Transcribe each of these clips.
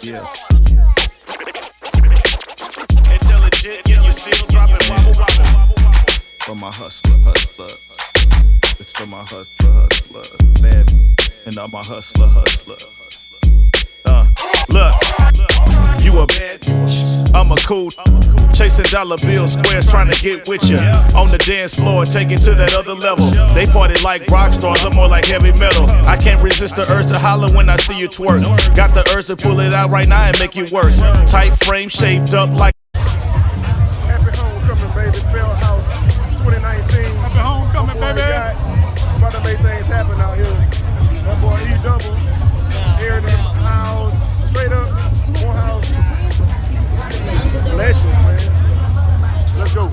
Yeah. Intelligent, yeah, you still dropping wobble wobble. For my hustler. It's for my hustler. Bad and all my hustler. Look, you a bad bitch, I'm a cool. Chasing dollar bills, squares trying to get with ya. On the dance floor, take it to that other level. They party like rock stars, I'm more like heavy metal. I can't resist the urge to holler when I see you twerk. Got the urge to pull it out right now and make you work. Tight frame shaped up like. Happy homecoming, baby. SpelHouse 2019. Happy homecoming, baby. About to make things happen out here. That boy E-Double, Aaron in the house, straight up, Morehouse. Legends, man. Let's go.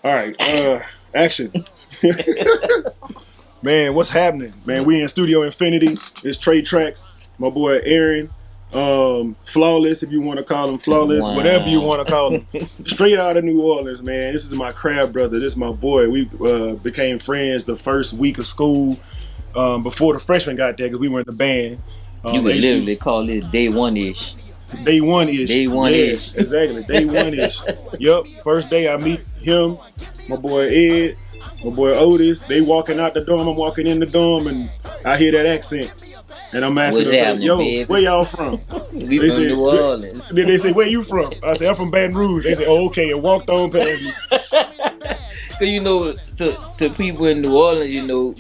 All right, action. Man, what's happening? Man, we in Studio Infinity. It's Trade Tracks. My boy Aaron. Flawless, if you want to call him Flawless, whatever you want to call him. Straight out of New Orleans, man. This is my crab brother. This is my boy. We became friends the first week of school before the freshmen got there because we were in the band. You could literally call this day one-ish. Day one-ish. Day one-ish. Yeah, exactly. Day one-ish. Yup. First day I meet him, my boy Ed, my boy Otis. They walking out the dorm. I'm walking in the dorm and I hear that accent. And I'm asking them, yo, baby? Where y'all from? We from New Orleans. Then they say, where you from? I say, I'm from Baton Rouge. They say, oh, okay, and walked on past me. Cause you know, to people in New Orleans, you know,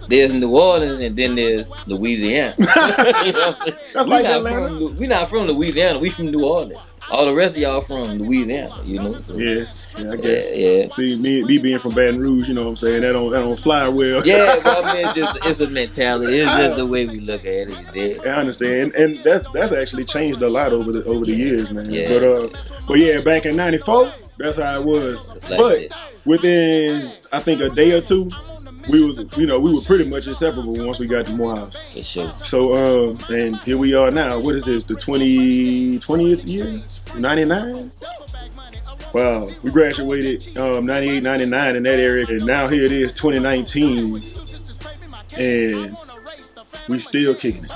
there's New Orleans and then there's Louisiana. You know That's like Atlanta. We not from Louisiana. We from New Orleans. All the rest of y'all from Louisiana, you know. So, yeah, I guess. Yeah. See, me being from Baton Rouge, you know what I'm saying? That don't fly well. Yeah, but I mean, it's a mentality. It's just the way we look at it. I understand, and that's actually changed a lot over the years, man. Yeah. But yeah, back in '94, that's how it was. Like but that. within, I think, a day or two, we were pretty much inseparable once we got to Morehouse. For sure. So and here we are now. What is this? The 20th year? 99? Wow. We graduated 98, 99 in that area, and now here it is 2019, and we still kicking it.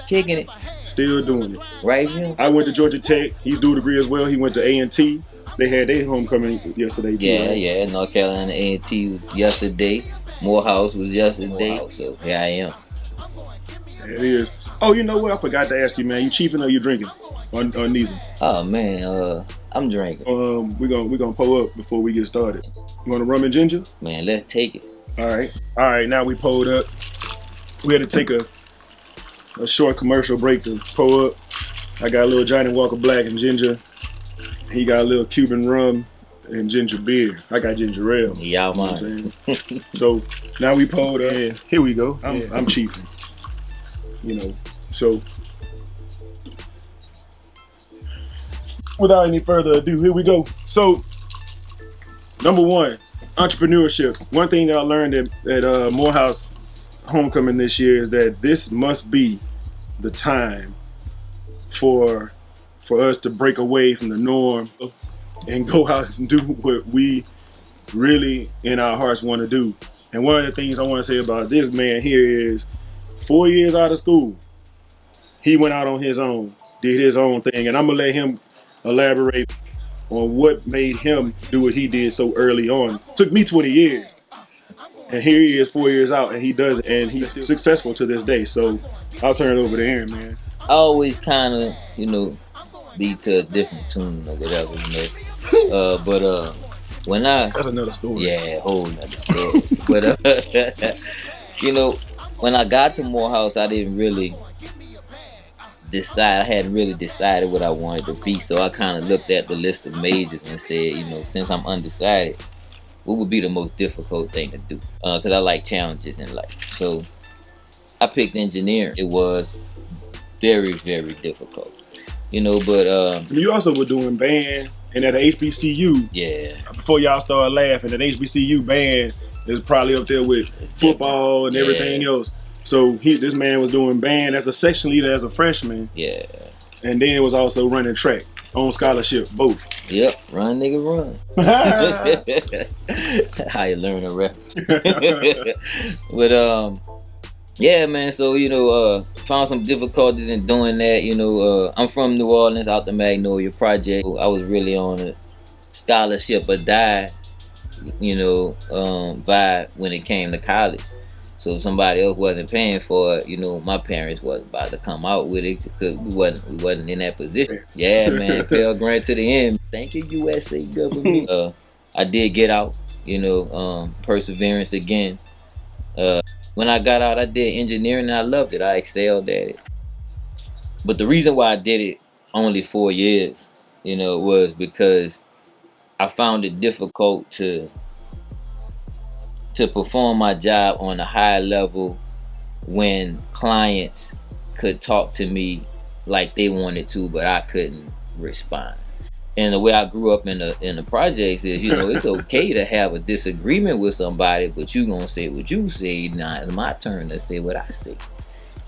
Kicking it. Still doing it. Right here. I went to Georgia Tech. He's dual degree as well. He went to A&T. They had their homecoming yesterday too. Yeah, right? yeah. North Carolina A&T was yesterday. Morehouse was yesterday. So here I am. There it is. Oh, you know what? I forgot to ask you, man. You chiefing or you drinking? Or neither? Oh man, I'm drinking. We're gonna pull up before we get started. You want a rum and ginger? Man, let's take it. All right. Now we pulled up. We had to take a short commercial break to pull up. I got a little Johnny Walker Black and ginger. He got a little Cuban rum and ginger beer. I got ginger ale. Yeah, man. You know what I'm saying? So now we pulled up. And here we go. I'm chiefing. You know. So without any further ado, here we go. So number one, entrepreneurship. One thing that I learned at Morehouse homecoming this year is that this must be the time for us to break away from the norm and go out and do what we really in our hearts want to do. And one of the things I want to say about this man here is 4 years out of school, he went out on his own, did his own thing. And I'm going to let him elaborate on what made him do what he did so early on. Took me 20 years. And here he is 4 years out and he does it. And he's successful to this day. So I'll turn it over to Aaron, man. I always kind of, you know, be to a different tune or whatever, you know. But when that's another story. Yeah, whole nother story. But you know, when I got to Morehouse, I didn't really decide. I hadn't really decided what I wanted to be. So I kind of looked at the list of majors and said, you know, since I'm undecided, what would be the most difficult thing to do? Because I like challenges in life. So I picked engineering. It was very, very difficult. You know, but you also were doing band and at a HBCU. Yeah. Before y'all started laughing, that HBCU band is probably up there with football and everything else. So this man was doing band as a section leader as a freshman. Yeah. And then was also running track on scholarship, both. Yep, run nigga run. How you learn a rap. But yeah, man. So found some difficulties in doing that. I'm from New Orleans, out the Magnolia Project. I was really on a scholarship or die, vibe when it came to college. So if somebody else wasn't paying for it, my parents wasn't about to come out with it because we wasn't in that position. Yeah, man. Pell Grant to the end. Thank you, USA government. I did get out. Perseverance again. When I got out, I did engineering and I loved it. I excelled at it. But the reason why I did it only 4 years, was because I found it difficult to perform my job on a high level when clients could talk to me like they wanted to, but I couldn't respond. And the way I grew up in the projects is, it's okay to have a disagreement with somebody, but you gonna say what you say. Now it's my turn to say what I say.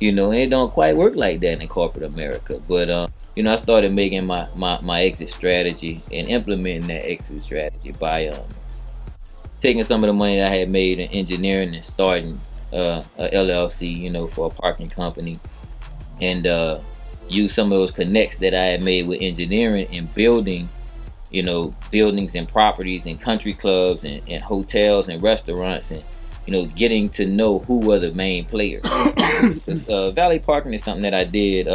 And it don't quite work like that in corporate America. But I started making my exit strategy and implementing that exit strategy by taking some of the money that I had made in engineering and starting a LLC, for a parking company, and use some of those connects that I had made with engineering and building, buildings and properties and country clubs and hotels and restaurants, and getting to know who were the main players. Valet parking is something that I did.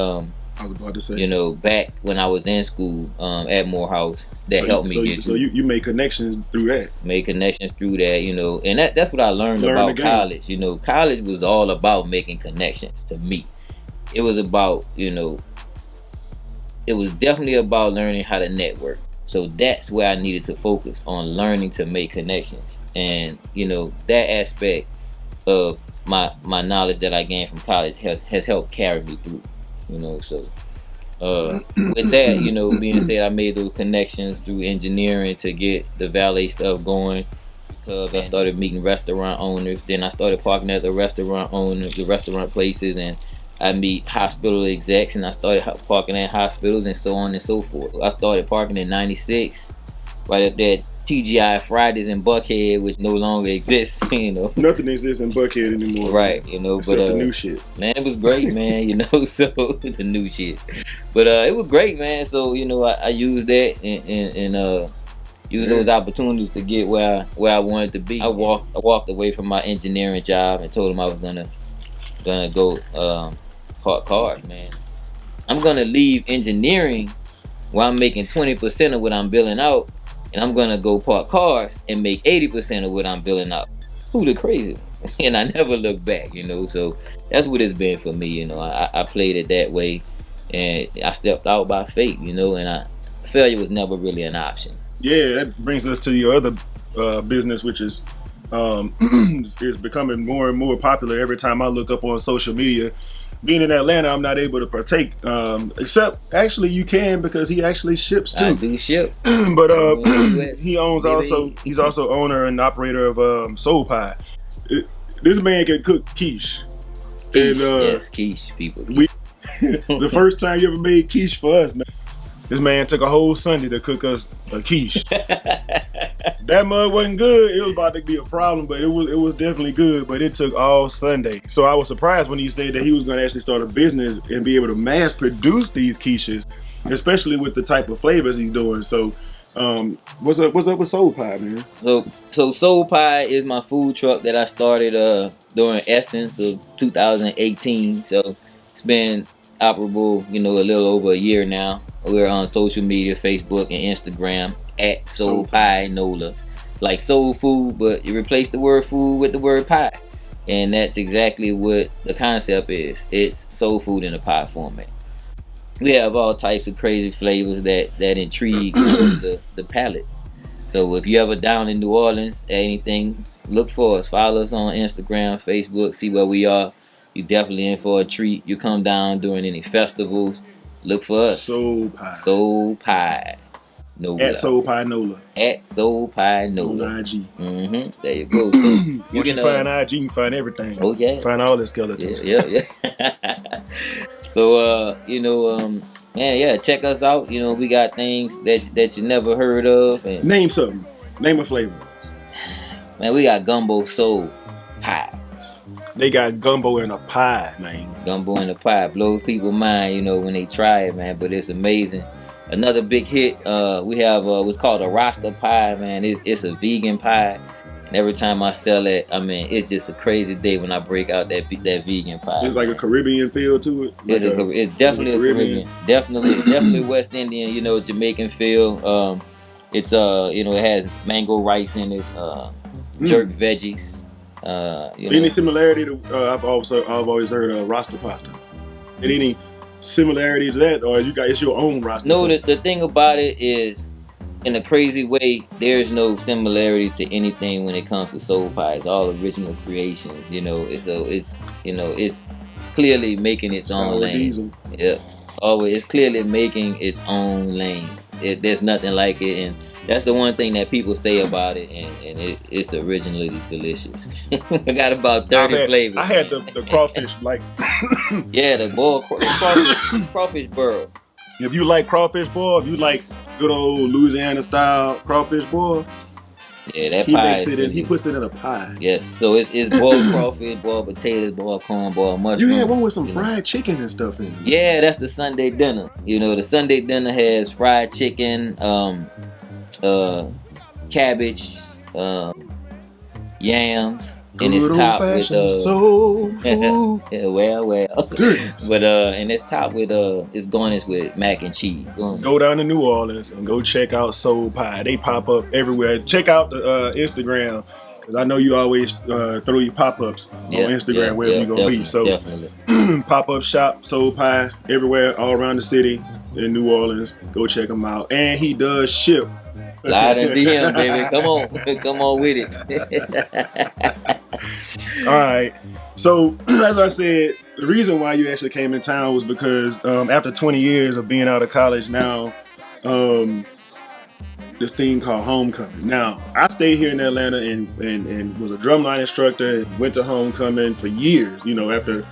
I was about to say, back when I was in school at Morehouse, that helped me get. So you made connections through that. Made connections through that, and that's what I learned about college. College was all about making connections to me. It was about, it was definitely about learning how to network. So that's where I needed to focus on, learning to make connections. And, that aspect of my knowledge that I gained from college has helped carry me through. So with that, being said, I made those connections through engineering to get the valet stuff going, because I started meeting restaurant owners. Then I started parking at the restaurant places, and I meet hospital execs, and I started parking at hospitals and so on and so forth. I started parking in '96, right up there. TGI Fridays in Buckhead, which no longer exists. Nothing exists in Buckhead anymore. Right, except the new shit. Man, it was great, man. So the new shit, but it was great, man. So I used that and used those opportunities to get where I wanted to be. I walked away from my engineering job and told them I was gonna go park cars, man. I'm gonna leave engineering while I'm making 20% of what I'm billing out. And I'm gonna go park cars and make 80% of what I'm billing out. Who the crazy? And I never look back, So that's what it's been for me, I played it that way, and I stepped out by faith, and failure was never really an option. Yeah, that brings us to your other business, which is is becoming more and more popular every time I look up on social media. Being in Atlanta, I'm not able to partake, except actually you can, because he actually ships too. I do ship. But he's also owner and operator of Soul Pie. This man can cook quiche. And yes, quiche, people. The first time you ever made quiche for us, man. This man took a whole Sunday to cook us a quiche. That mug wasn't good. It was about to be a problem, but it was definitely good. But it took all Sunday. So I was surprised when he said that he was going to actually start a business and be able to mass produce these quiches, especially with the type of flavors he's doing. So what's up with Soul Pie, man? So Soul Pie is my food truck that I started during Essence of 2018. So it's been operable, a little over a year now. We're on social media, Facebook and Instagram at Soul Pie Nola. Like soul food, but you replace the word food with the word pie. And that's exactly what the concept is. It's soul food in a pie format. We have all types of crazy flavors that intrigue the palate. So if you ever down in New Orleans, anything, look for us. Follow us on Instagram, Facebook, see where we are. You definitely in for a treat. You come down during any festivals, look for us. Soul Pie. Soul Pie Nola. At Soul Pie Nola. At Soul Pie Nola. On IG. There you go. So Once you find IG, you can find everything. Oh yeah. Find all the skeletons. Yeah. So check us out. We got things that you never heard of. And name something. Name a flavor. Man, we got gumbo soul pie. They got gumbo in a pie, man. Gumbo in a pie blows people's mind, you know, when they try it, man. But it's amazing. Another big hit, we have what's called a Rasta pie, man. It's a vegan pie. And every time I sell it, I mean, it's just a crazy day when I break out that vegan pie. It's like a Caribbean feel to it. It's definitely a Caribbean. Definitely West Indian, you know, Jamaican feel. It's you know, it has mango rice in it, jerk veggies. Any similarity to I've always heard of Rasta pasta. Any similarities to that, or it's your own Rasta? No, the thing about it is, in a crazy way, there's no similarity to anything when it comes to soul pie. It's all original creations, you know. It's clearly making its own lane. Diesel. Yeah, always it's clearly making its own lane. There's nothing like it, and that's the one thing that people say about it, and it's originally delicious. I got about 30 flavors. I had the crawfish, like yeah, the crawfish burrow. If you like crawfish boil, if you like good old Louisiana style crawfish boil, yeah, that he pie makes it in. He puts it in a pie. Yes, so it's boiled crawfish, boiled potatoes, boiled corn, boiled mushrooms. You had one with some fried chicken and stuff in it. Yeah, that's the Sunday dinner. You know, the Sunday dinner has fried chicken, cabbage, yams, and it's topped with soul food. yeah, well. But and it's topped with it's garnished with mac and cheese. Go down to New Orleans and go check out Soul Pie. They pop up everywhere. Check out the Instagram, because I know you always throw your pop-ups on Instagram wherever you're gonna be. So pop-up shop Soul Pie everywhere, all around the city in New Orleans. Go check them out. And he does ship. Slide in DM, baby. Come on with it. All right. So, as I said, the reason why you actually came in town was because after 20 years of being out of college now, this thing called homecoming. Now, I stayed here in Atlanta and was a drumline instructor. Went to homecoming for years, you know, after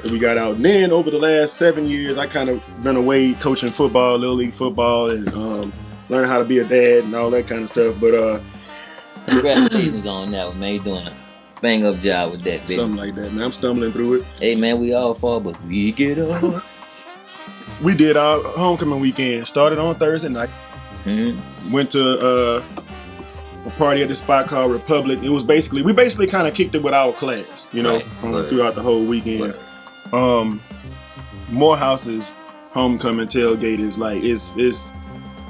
we got out. And then over the last 7 years, I kind of been away coaching football, Little League football, and learning how to be a dad and all that kind of stuff. But congratulations on that one, man. You're doing a bang up job with that, baby. Something like that, man. I'm stumbling through it. Hey, man, we all fall, but we get up. We did our homecoming weekend. Started on Thursday night. Mm-hmm. Went to a party at this spot called Republic. It was we basically kind of kicked it with our class, you know, throughout the whole weekend. Morehouse's homecoming tailgate is like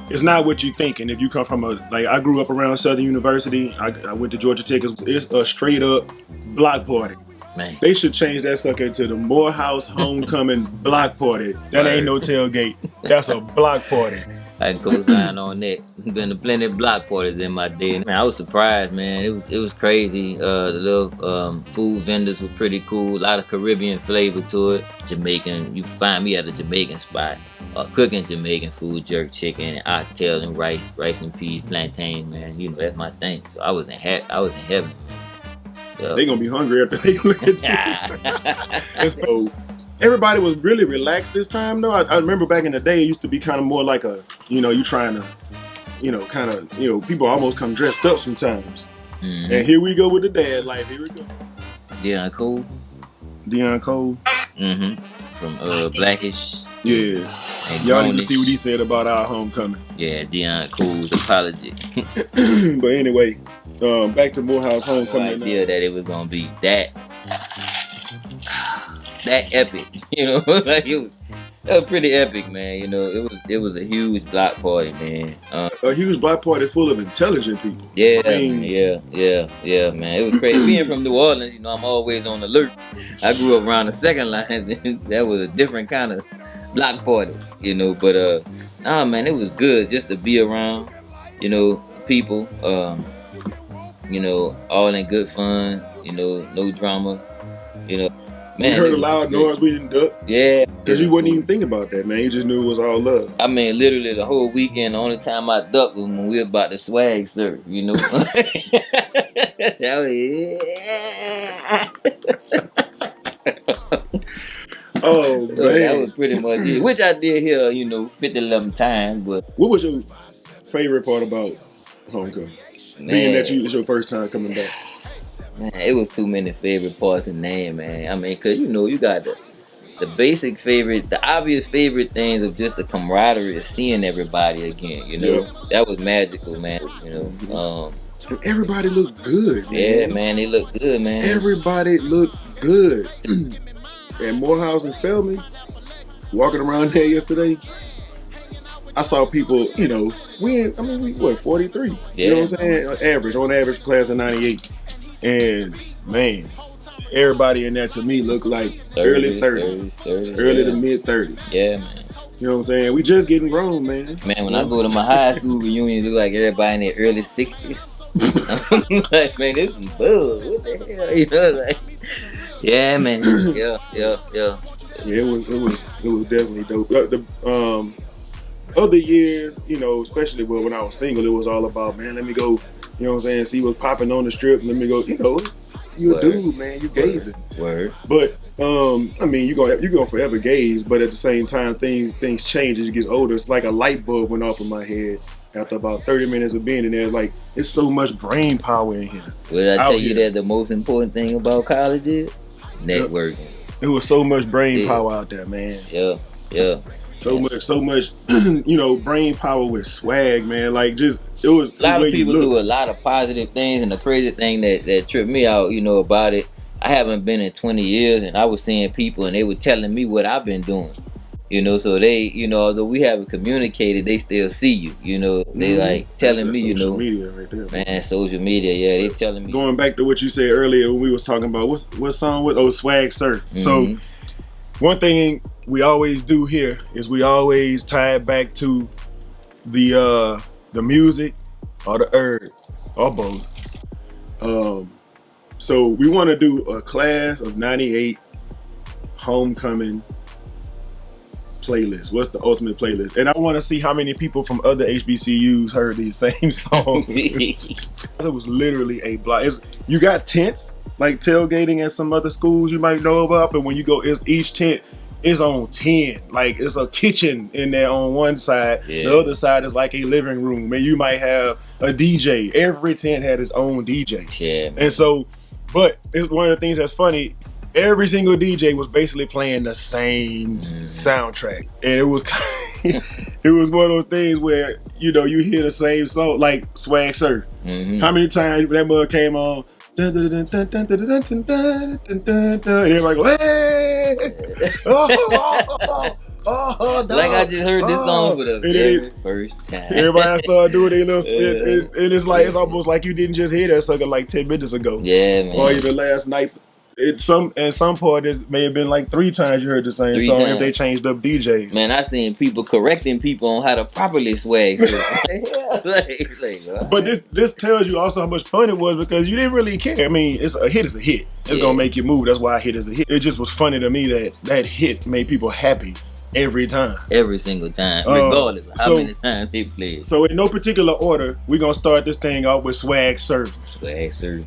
it's not what you thinking. If you come from I grew up around Southern University. I went to Georgia Tech. It's a straight up block party. Man. They should change that sucker to the Morehouse homecoming block party. That ain't no tailgate. That's a block party. I can co-sign on that. Been to plenty of block parties in my day. Man, I was surprised, man. It was crazy. The little food vendors were pretty cool. A lot of Caribbean flavor to it. Jamaican. You find me at a Jamaican spot. Cooking Jamaican food, jerk chicken, and oxtails and rice and peas, plantain, man. You know, that's my thing. So I was in heaven. So. They gonna be hungry after they look at this. So everybody was really relaxed this time, though. I remember back in the day, it used to be kind of more like you trying to, people almost come dressed up sometimes. Mm-hmm. And here we go with the dad life. Here we go. Deon Cole. Mm-hmm. From Blackish. Yeah. Y'all need to see what he said about our homecoming. Yeah, Deon Cole's apology. But anyway, back to Morehouse homecoming. No idea that it was gonna be that epic. You know, like it was pretty epic, man. You know, it was a huge block party, man. A huge block party full of intelligent people. Yeah, yeah, man. It was crazy. Being from New Orleans, you know, I'm always on alert. I grew up around the second line. That was a different kind of block party, you know. But man, it was good just to be around, you know, people. You know, all in good fun. You know, no drama. You know. Man, we heard a loud noise, we didn't duck. Yeah. Because you wouldn't even think about that, man. You just knew it was all love. I mean, literally the whole weekend, the only time I ducked was when we were about to swag serve, you know? Oh, man. So that was pretty much it. Which I did here, you know, 50, 11 times. But what was your favorite part about homecoming? being that it's your first time coming back? Man, it was too many favorite parts to name, man. I mean, cause you got the basic favorite, the obvious favorite things of just the camaraderie of seeing everybody again. That was magical, man. Everybody looked good, man. Yeah, man, they looked good, man. Everybody looked good. At Morehouse and Spelman, walking around there yesterday, I saw people, we what, 43? Yeah. You know what I'm saying? On average, class of 98. And, man, everybody in there to me looked like early 30s. Early to mid 30s. Yeah, man. You know what I'm saying? We just getting grown, man. Man, when I go to my high school reunion, it look like everybody in their early 60s. I'm like, man, this is bull. What the hell? Yeah, man. Yeah. Yeah, it was definitely dope. The other years, especially when I was single, it was all about, man, let me go, see what's popping on the strip. Let me go, you a dude, man, you gazing. Word. But you're gonna forever gaze, but at the same time things change as you get older. It's like a light bulb went off in my head after about 30 minutes of being in there. Like, it's so much brain power in here. Did I tell you that the most important thing about college is networking? It was so much brain power out there, man. Yeah. So much, brain power with swag, man. Like, just, it was a lot of people do a lot of positive things, and the crazy thing that tripped me out, about it, I haven't been in 20 years, and I was seeing people, and they were telling me what I've been doing. So they, although we haven't communicated, they still see you. They like telling me, social media right there, man. Social media, yeah, they telling me. Going back to what you said earlier when we was talking about what song with Swag Sir. Mm-hmm. So one thing we always do here is we always tie it back to the music or the herb or both. So we want to do a class of 98 homecoming playlist. What's the ultimate playlist? And I want to see how many people from other HBCUs heard these same songs. It was literally a block. You got tents like tailgating at some other schools you might know about, but when you go, each tent is on 10. Like, it's a kitchen in there on one side. Yeah. The other side is like a living room, and you might have a DJ. Every tent had its own DJ. Yeah, man. And so, but it's one of the things that's funny. Every single DJ was basically playing the same soundtrack, and it was it was one of those things where you hear the same song, like Swag Sir. Mm-hmm. How many times that mug came on? And everybody go, hey! Like I just heard this song for the very first time. Everybody started doing their little, and it's like it's almost like you didn't just hear that sucker like 10 minutes ago. Yeah, man. Or even last night. At some point, it may have been like 3 times you heard the same song if they changed up DJs. Man, I seen people correcting people on how to properly swag. But this tells you also how much fun it was because you didn't really care. I mean, a hit is a hit. It's gonna make you move. That's why a hit is a hit. It just was funny to me that hit made people happy every time. Every single time, regardless of how many times they played. So in no particular order, we're gonna start this thing out with Swag Sir. Swag Sir.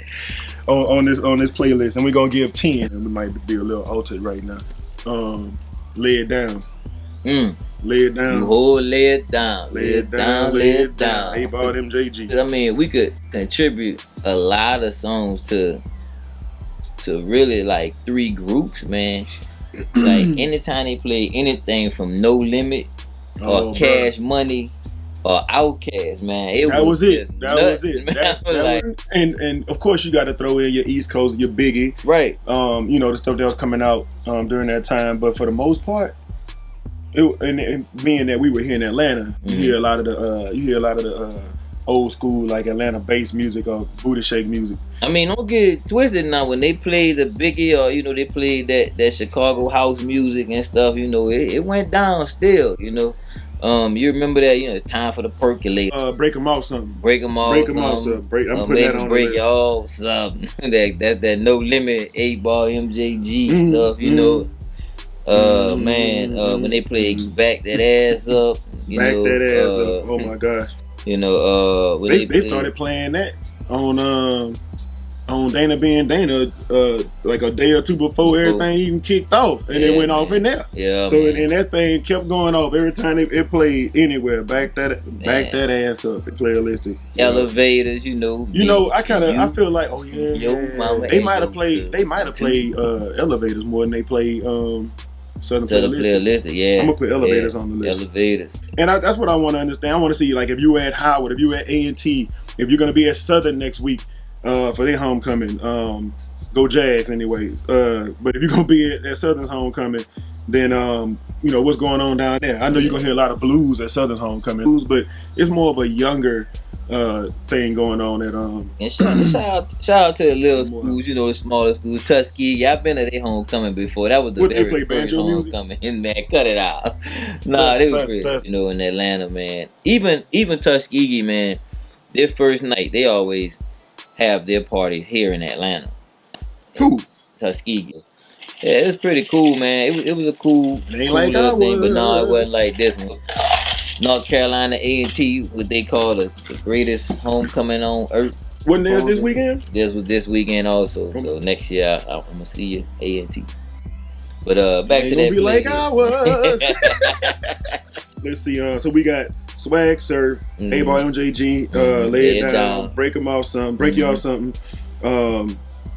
On this playlist, and we're gonna give 10. And we might be a little altered right now. Lay it down. Lay it down. You whole lay it down. Lay it down. Lay it down. 8-Ball MJG. I mean, we could contribute a lot of songs to really like 3 groups, man. Like anytime they play anything from No Limit or Cash Money or Outkast, man, that was it. And of course you got to throw in your East Coast, your Biggie, right? The stuff that was coming out during that time. But for the most part, and being that we were here in Atlanta, you hear a lot of the old school like Atlanta bass music or booty shake music. I mean, don't get it twisted now. When they play the Biggie or they played that Chicago house music and stuff, it went down still. You remember that? It's time for the percolator. Break them off something. Break them off something. I'm putting that on break you off something. that No Limit 8-Ball MJG stuff. When they play Back That Ass Up. Back That Ass Up. Oh my gosh. When they started playing that on on Dana being Dana, like a day or two before everything even kicked off, and it went off in there. Yeah. So and that thing kept going off every time it played anywhere. Back that ass up. Playlistic. Elevators, you know. I feel like, oh yeah, they might have played Elevators more than they played Southern Playlistic. Yeah. I'm gonna put Elevators on the list. Elevators. And that's what I want to understand. I want to see, like, if you at Howard, if you at A&T, if you're gonna be at Southern next week for their homecoming, go Jags anyway. But if you're gonna be at Southern's homecoming, then what's going on down there. I know you're gonna hear a lot of blues at Southern's homecoming, but it's more of a younger thing going on at and shout out to the little schools, the smaller schools. Tuskegee, I've been at their homecoming before. That was the very first homecoming. And man, cut it out. Nah, they was great. In Atlanta, man. Even Tuskegee, man, their first night, they always have their parties here in Atlanta. Who? Tuskegee. Yeah, it was pretty cool, man. It was a cool little thing, but no, it wasn't like this one. North Carolina A&T, what they call the greatest homecoming on earth. Wasn't theirs this weekend? This was this weekend also. So next year I'm gonna see you, A&T. But back to that. Be like I was. Let's see. So we got Swag Surf, A-Ball MJG, Lay It Down, Break you off something.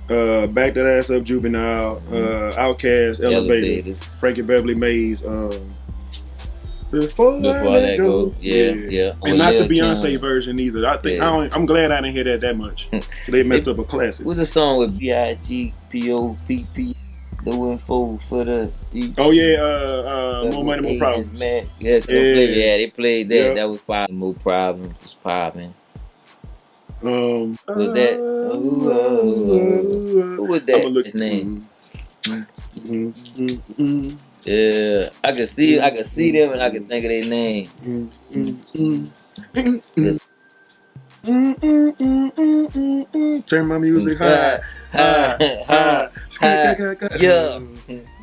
Back That Ass Up, Juvenile, Outkast, Elevators, Frankie Beverly Mays. Before I let go. Yeah. And not the Beyonce version either. I think I'm glad I didn't hear that much. They messed up a classic. What's the song with BIGPOPP doing for the? Oh yeah, More Money, More Problems. Man. They played that. Yeah. That was popping. More Problems was popping. Was that? Who was that? His name. Yeah, I can see them and I can think of their name. Turn my music high. Yeah.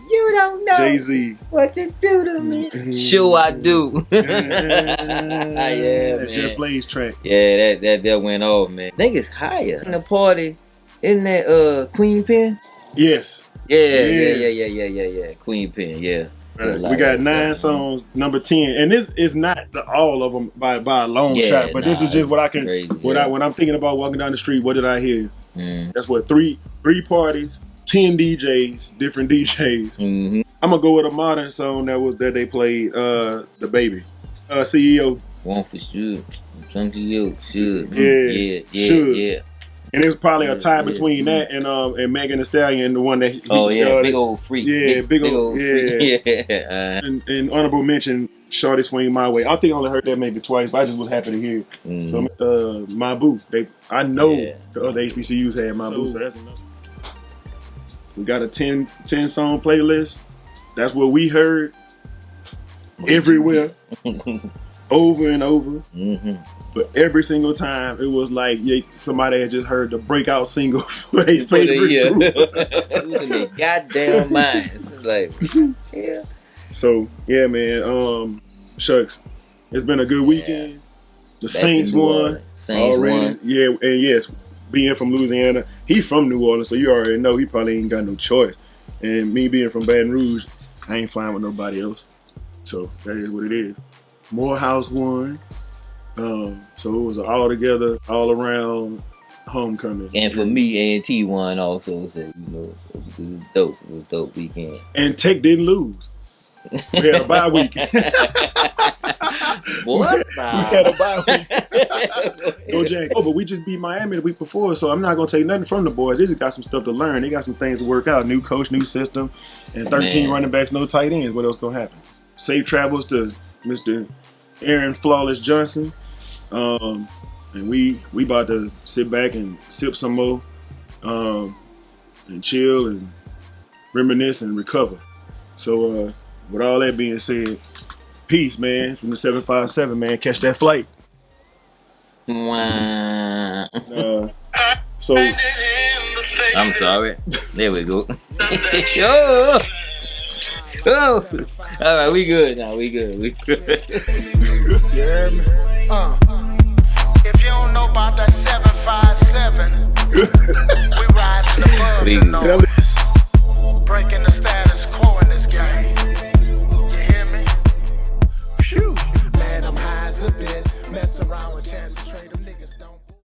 You don't know Jay-Z. what you do to me. Sure I do. Yeah, man. Just Blaze track. Yeah, that went off, man. I think it's higher. In the party, isn't that Queen Pen? Yes. Yeah. Queen Pen, yeah. We got 9 songs, number 10, and this is not all of them by a long shot, but this is just what I can. When I'm thinking about walking down the street, what did I hear? That's what three parties, 10 DJs, different DJs. Mm-hmm. I'm gonna go with a modern song that they played, The Baby, CEO. One for sure, some to you, should. Yeah. And it's probably a tie between that and Megan Thee Stallion, the one that he big old freak. Yeah, big old freak. Yeah. And honorable mention, Shorty Swing My Way. I think I only heard that maybe twice, but I just was happy to hear it. So My Boo. I know the other HBCUs had My Boo, so that's enough. We got a 10 song playlist. That's what we heard everywhere, over and over. Mm-hmm. But every single time, it was like somebody had just heard the breakout single for their favorite group. It was in their goddamn mind. It's like, yeah. So, yeah, man. Shucks. It's been a good weekend. Yeah. The Saints won already. Yeah, and yes, being from Louisiana, he from New Orleans, so you already know he probably ain't got no choice. And me being from Baton Rouge, I ain't flying with nobody else. So, that is what it is. Morehouse won. So it was an all-together, all-around homecoming. And for me, A&T won also, so, it was dope. It was a dope weekend. And Tech didn't lose. We had a bye week. What? We had a bye week. Go Jack. But we just beat Miami the week before, so I'm not going to take nothing from the boys. They just got some stuff to learn. They got some things to work out. New coach, new system, and 13 running backs, no tight ends. What else going to happen? Safe travels to Mr. Aaron Flawless Johnson. And we about to sit back and sip some more, and chill and reminisce and recover. So with all that being said, peace, man, from the 757, man. Catch that flight. So I'm sorry. There we go. Oh, all right, we good now. We good. Yeah, man.